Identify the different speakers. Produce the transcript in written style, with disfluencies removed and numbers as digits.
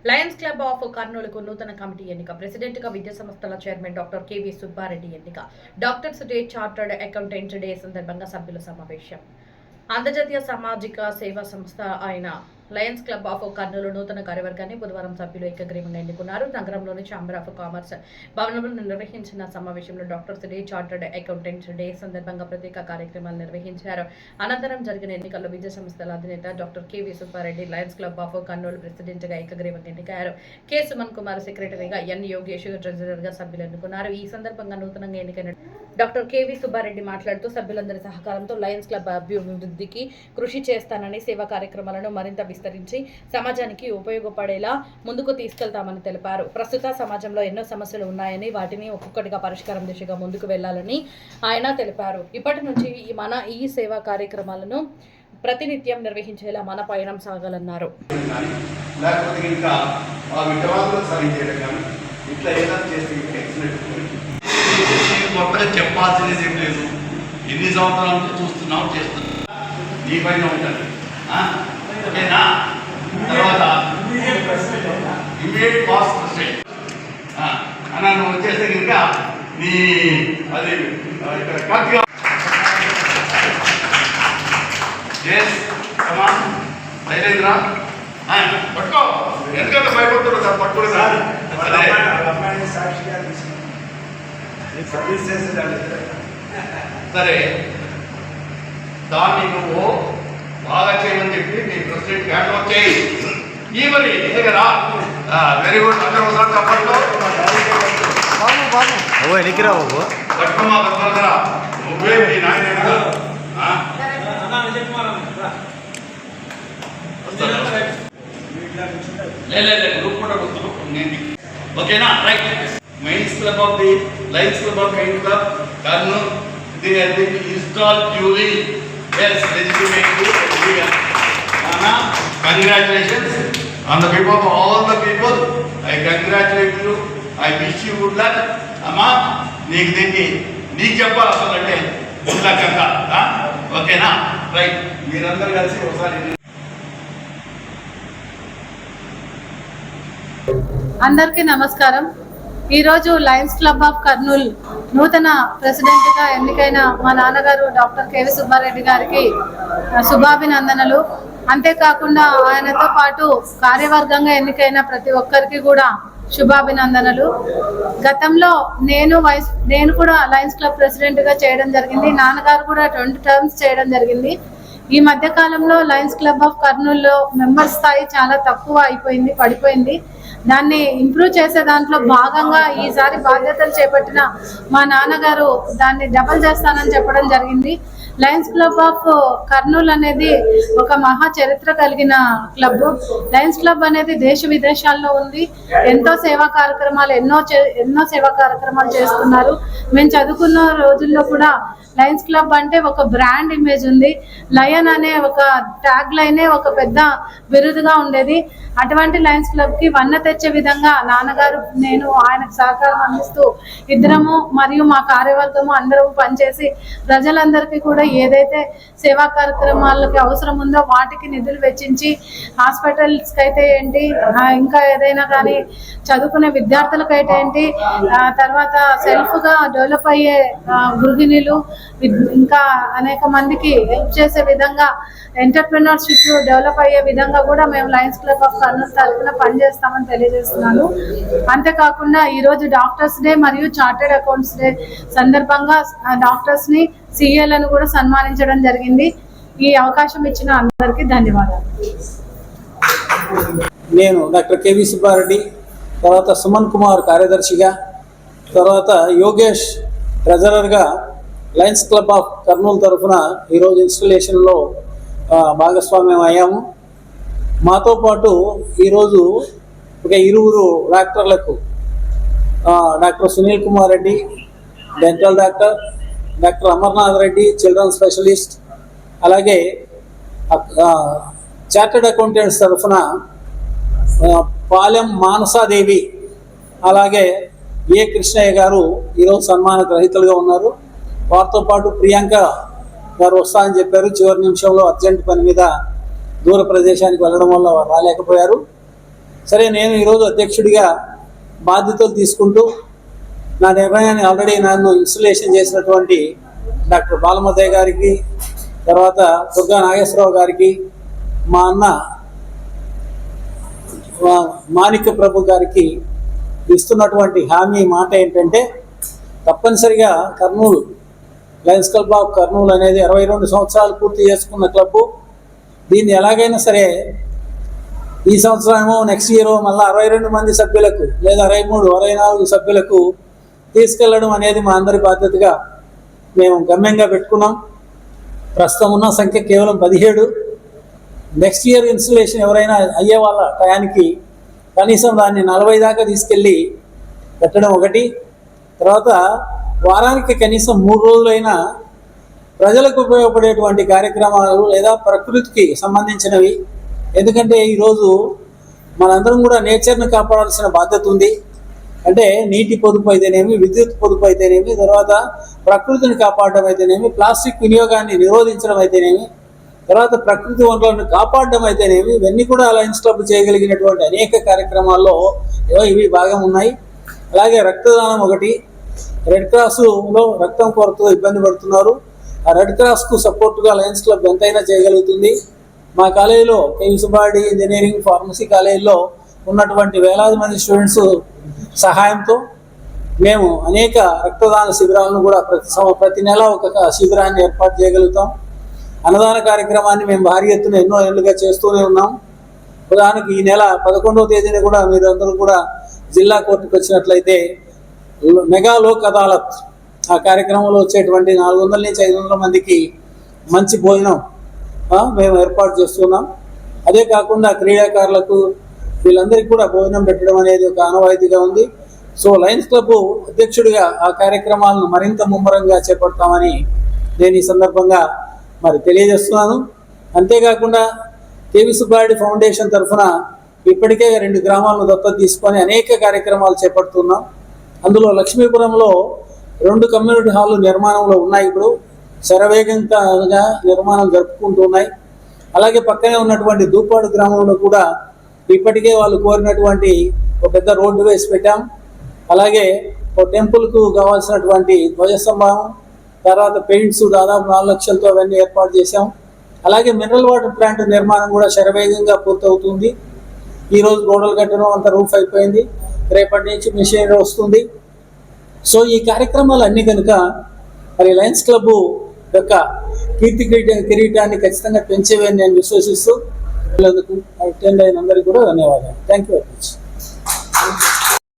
Speaker 1: Lions Club of కర్నూలుకు నూతన committee ఎన్నిక. President గా విద్యా సంస్థల చైర్మన్ డాక్టర్ కెవి సుబ్బారెడ్డి ఎన్నిక. Doctors day, chartered accountants day సందర్భంగా సభ్యుల సమావేశం. అంతర్జాతీయ సామాజిక సేవా సంస్థ అయిన లయన్స్ క్లబ్ ఆఫ్ కర్నూలు నూతన కార్యవర్గాన్ని బుధవారం సభ్యులు ఏకగ్రీవంగా ఎన్నుకున్నారు. నగరంలోని ఛాంబర్ ఆఫ్ కామర్స్ భవనంలో నిర్వహించిన సమావేశంలో doctors day, chartered accountants day సందర్భంగా ప్రత్యేక కార్యక్రమాలు నిర్వహించారు. అనంతరం జరిగిన ఎన్నికల్లో విద్యా సంస్థల అధినేత doctor KV Subbareddy Lions Club of Kurnool president గా ఏకగ్రీవంగా ఎన్నికయ్యారు. కె సుమన్ కుమార్ సెక్రటరీగా, ఎన్ యోగేష్ ట్రెజరర్ గా సభ్యులు ఎన్నుకున్నారు. ఈ సందర్భంగా నూతనంగా ఎన్నికైన డాక్టర్ కెవి సుబ్బారెడ్డి మాట్లాడుతూ సభ్యులందరి సహకారంతో లయన్స్ క్లబ్ అభివృద్ధికి కృషి చేస్తానని, సేవా కార్యక్రమాలను మరింత విస్తరించి సమాజానికి ఉపయోగపడేలా ముందుకు తీసుకెళ్తామని తెలిపారు. ప్రస్తుత సమాజంలో ఎన్నో సమస్యలు ఉన్నాయని, వాటిని ఒక్కొక్కటిగా పరిష్కారం దిశగా ముందుకు వెళ్లాలని ఆయన తెలిపారు. ఇప్పటి నుంచి ఈ సేవా కార్యక్రమాలను ప్రతినిత్యం నిర్వహించేలా మన పయనం సాగాలన్నారు.
Speaker 2: చెప్పాల్సింది ఏం లేదు. ఎన్ని సంవత్సరాల నుంచి చూస్తున్నాం, చేస్తున్నాం. నీ పైన ఉంటుంది. ఓకేనా? తర్వాత ఇమీడియట్ పాస్ ప్రెసిడెంట్ అన్న నువ్వు వచ్చేస్తే ఇంకా నీ అది కరెక్ట్గా శైలేంద్ర పట్టుకో. ఎందుకంటే భయపడుతున్నారు సార్, పట్టుకోండి సార్. సరే, దాన్ని నువ్వు బాగా చేయమని చెప్పి నీ ప్రెసిడెంట్ హ్యాండ్ ఓవర్ చేయి. ఈ మరి కదా వెరీ గుడ్. అందరూ ఒకసారి తప్పట్లో
Speaker 3: ఎన్నికరా బాబు
Speaker 2: పట్టుకోమా బతురా. నువ్వే మీ నాయన గ్రూప్ కూడా వస్తున్నాం. ఓకేనా? Right. Mains club of the Lions Club of main club Kurnool the has been installed duly. Yes, legitimately. Congratulations on the behalf of all the people. I congratulate you. I wish you good luck. అమ్మా నీకు దీన్ని నీకు చెప్పాలి అసలు అంటే good luck అంట. ఓకేనా? Right. మీరందరూ కలిసి ఒకసారి
Speaker 4: అందరికీ నమస్కారం. ఈరోజు లయన్స్ క్లబ్ ఆఫ్ కర్నూలు నూతన ప్రెసిడెంట్గా ఎన్నికైన మా నాన్నగారు డాక్టర్ కెవి సుబ్బారెడ్డి గారికి శుభాభినందనలు. అంతేకాకుండా ఆయనతో పాటు కార్యవర్గంగా ఎన్నికైన ప్రతి ఒక్కరికి కూడా శుభాభినందనలు. గతంలో నేను కూడా లయన్స్ క్లబ్ ప్రెసిడెంట్గా చేయడం జరిగింది. నాన్నగారు కూడా 20 టర్మ్స్ చేయడం జరిగింది. ఈ మధ్య కాలంలో లయన్స్ క్లబ్ ఆఫ్ కర్నూలులో మెంబర్ స్థాయి చాలా తక్కువ పడిపోయింది. దాన్ని ఇంప్రూవ్ చేసే దాంట్లో భాగంగా ఈసారి బాధ్యతలు చేపట్టిన మా నాన్నగారు దాన్ని డబల్ చేస్తానని చెప్పడం జరిగింది. లయన్స్ క్లబ్ ఆఫ్ కర్నూలు అనేది ఒక మహా చరిత్ర కలిగిన క్లబ్. లయన్స్ క్లబ్ అనేది దేశ విదేశాల్లో ఉంది. ఎన్నో సేవా కార్యక్రమాలు చేస్తున్నారు. మేము చదువుకున్న రోజుల్లో కూడా లయన్స్ క్లబ్ అంటే ఒక బ్రాండ్ ఇమేజ్ ఉంది. లయన్ అనే ఒక ట్యాగ్ లైనే ఒక పెద్ద బిరుదుగా ఉండేది. అటువంటి లయన్స్ క్లబ్కి వన్న తెచ్చే విధంగా నాన్నగారు, నేను ఆయనకు సహకారం అందిస్తూ ఇద్దరము మరియు మా కార్యవర్గము అందరము పనిచేసి ప్రజలందరికీ కూడా ఏదైతే సేవా కార్యక్రమాలకి అవసరం ఉందో వాటికి నిధులు వెచ్చించి, హాస్పిటల్స్కి అయితే ఏంటి, ఇంకా ఏదైనా కానీ చదువుకునే విద్యార్థులకైతే ఏంటి, తర్వాత సెల్ఫ్గా డెవలప్ అయ్యే గృహిణులు, ఇంకా అనేక మందికి హెల్ప్ చేసే విధంగా ఎంటర్ప్రినర్షిప్ డెవలప్ అయ్యే విధంగా కూడా మేము లయన్స్ క్లబ్ ఆఫ్ కర్నూలు తరఫున పనిచేస్తామని తెలియజేస్తున్నాను. అంతేకాకుండా ఈరోజు డాక్టర్స్ డే మరియు చార్టెడ్ అకౌంట్స్ డే సందర్భంగా డాక్టర్స్ని, సిఏలను కూడా సన్మానించడం జరిగింది. ఈ అవకాశం ఇచ్చిన అందరికీ ధన్యవాదాలు.
Speaker 5: నేను డాక్టర్ కెవి సుబ్బారెడ్డి, తర్వాత సుమన్ కుమార్ కార్యదర్శిగా, తర్వాత యోగేష్ ట్రెజరర్గా లయన్స్ క్లబ్ ఆఫ్ కర్నూలు తరఫున ఈరోజు ఇన్స్టలేషన్లో భాగస్వామ్యం అయ్యాము. మాతో పాటు ఈరోజు ఒక 20 డాక్టర్లకు, doctor Sunil Kumar Reddy dental doctor, doctor Amarnath Reddy children specialist, అలాగే చార్టెడ్ అకౌంటెంట్స్ తరఫున పాలెం మానసాదేవి, అలాగే ఏ కృష్ణయ్య గారు ఈరోజు సన్మాన గ్రహీతలుగా ఉన్నారు. వారితో పాటు ప్రియాంక గారు వస్తారని చెప్పారు. చివరి నిమిషంలో అర్జెంట్ పని మీద దూర ప్రదేశానికి వెళ్ళడం వల్ల రాలేకపోయారు. సరే, నేను ఈరోజు అధ్యక్షుడిగా బాధ్యతలు తీసుకుంటూ నా నిర్ణయాన్ని ఆల్రెడీ నన్ను ఇన్స్టలేషన్ చేసినటువంటి డాక్టర్ బాలమదయ్య గారికి, తర్వాత దుర్గా నాగేశ్వరరావు గారికి, మా అన్న మాణిక్య ప్రభు గారికి ఇస్తున్నటువంటి హామీ మాట ఏంటంటే, తప్పనిసరిగా Kurnool Lions Club of Kurnool అనేది 22 సంవత్సరాలు పూర్తి చేసుకున్న క్లబ్బు. దీన్ని ఎలాగైనా సరే ఈ సంవత్సరమో నెక్స్ట్ ఇయర్ మళ్ళీ 62 మంది సభ్యులకు లేదా 23, 24 సభ్యులకు తీసుకెళ్లడం అనేది మా అందరి బాధ్యతగా మేము గమ్యంగా పెట్టుకున్నాం. ప్రస్తుతం ఉన్న సంఖ్య కేవలం 17. నెక్స్ట్ ఇయర్ ఇన్స్టలేషన్ ఎవరైనా అయ్యే వాళ్ళ టయానికి కనీసం దాన్ని 40 దాకా తీసుకెళ్ళి పెట్టడం ఒకటి. తర్వాత వారానికి కనీసం 3 రోజులైనా ప్రజలకు ఉపయోగపడేటువంటి కార్యక్రమాలు లేదా ప్రకృతికి సంబంధించినవి. ఎందుకంటే ఈరోజు మనందరం కూడా నేచర్ని కాపాడాల్సిన బాధ్యత ఉంది. అంటే నీటి పొదుపు అయితేనేమి, విద్యుత్ పొదుపు అయితేనేమి, తర్వాత ప్రకృతిని కాపాడడం అయితేనేమి, ప్లాస్టిక్ వినియోగాన్ని నిరోధించడం అయితేనేమి, తర్వాత ప్రకృతి వనరులను కాపాడడం అయితేనేమి, ఇవన్నీ కూడా లయన్స్ క్లబ్ చేయగలిగినటువంటి అనేక కార్యక్రమాల్లో ఇవి భాగం ఉన్నాయి. అలాగే రక్తదానం ఒకటి. రెడ్ క్రాస్లో రక్తం కొరత ఇబ్బంది పడుతున్నారు. ఆ రెడ్ క్రాస్కు సపోర్ట్గా లయన్స్ క్లబ్ ఎంతైనా చేయగలుగుతుంది. మా కాలేజీలో కేవీ సుబ్బారెడ్డి ఇంజనీరింగ్ ఫార్మసీ కాలేజీలో ఉన్నటువంటి వేలాది మంది స్టూడెంట్స్ సహాయంతో మేము అనేక రక్తదాన శిబిరాలను కూడా ప్రతి నెల ఒక శిబిరాన్ని ఏర్పాటు చేయగలుగుతాం. అన్నదాన కార్యక్రమాన్ని మేము భారీ ఎత్తున ఎన్నో ఏళ్ళుగా చేస్తూనే ఉన్నాం. ఉదాహరణకు ఈ నెల 11వ తేదీన కూడా మీరు అందరూ కూడా జిల్లా కోర్టుకు వచ్చినట్లయితే మెగా లోక్ అదాలత్ ఆ కార్యక్రమంలో వచ్చేటువంటి 400 నుంచి 500 మందికి మంచి భోజనం మేము ఏర్పాటు చేస్తున్నాం. అదే కాకుండా క్రీడాకారులకు వీళ్ళందరికీ కూడా భోజనం పెట్టడం అనేది ఒక ఆనవాయితీగా ఉంది. సో లయన్స్ క్లబ్ అధ్యక్షుడిగా ఆ కార్యక్రమాలను మరింత ముమ్మరంగా చేపడతామని నేను ఈ సందర్భంగా తెలియజేస్తున్నాను. అంతేకాకుండా కేవీ సుబ్బారెడ్డి ఫౌండేషన్ తరఫున ఇప్పటికే 2 గ్రామాలను దత్తత తీసుకొని అనేక కార్యక్రమాలు చేపడుతున్నాం. అందులో లక్ష్మీపురంలో 2 కమ్యూనిటీ హాళ్ళు నిర్మాణంలో ఉన్నాయి. ఇప్పుడు శరవేగంగా నిర్మాణం జరుపుకుంటూ ఉన్నాయి. అలాగే పక్కనే ఉన్నటువంటి దూపాడు గ్రామంలో కూడా ఇప్పటికే వాళ్ళు కోరినటువంటి ఒక పెద్ద రోడ్డు వేసి పెట్టాం. అలాగే ఒక టెంపుల్కు కావాల్సినటువంటి ధ్వజస్తంభం, తర్వాత పెయింట్స్ దాదాపు 4 లక్షలతో అవన్నీ ఏర్పాటు చేశాం. అలాగే మినరల్ వాటర్ ప్లాంట్ నిర్మాణం కూడా శరవేగంగా పూర్తవుతుంది. ఈరోజు గోడలు కట్టడం అంతా రూఫ్ అయిపోయింది. రేపటి నుంచి మిషనరీ వస్తుంది. సో ఈ కార్యక్రమాలు అన్నీ కనుక లయన్స్ క్లబ్ యొక్క కిరీటాన్ని ఖచ్చితంగా పెంచేవని నేను విశ్వసిస్తూ అటెండ్ అయిన అందరికీ కూడా ధన్యవాదాలు. Thank you very much.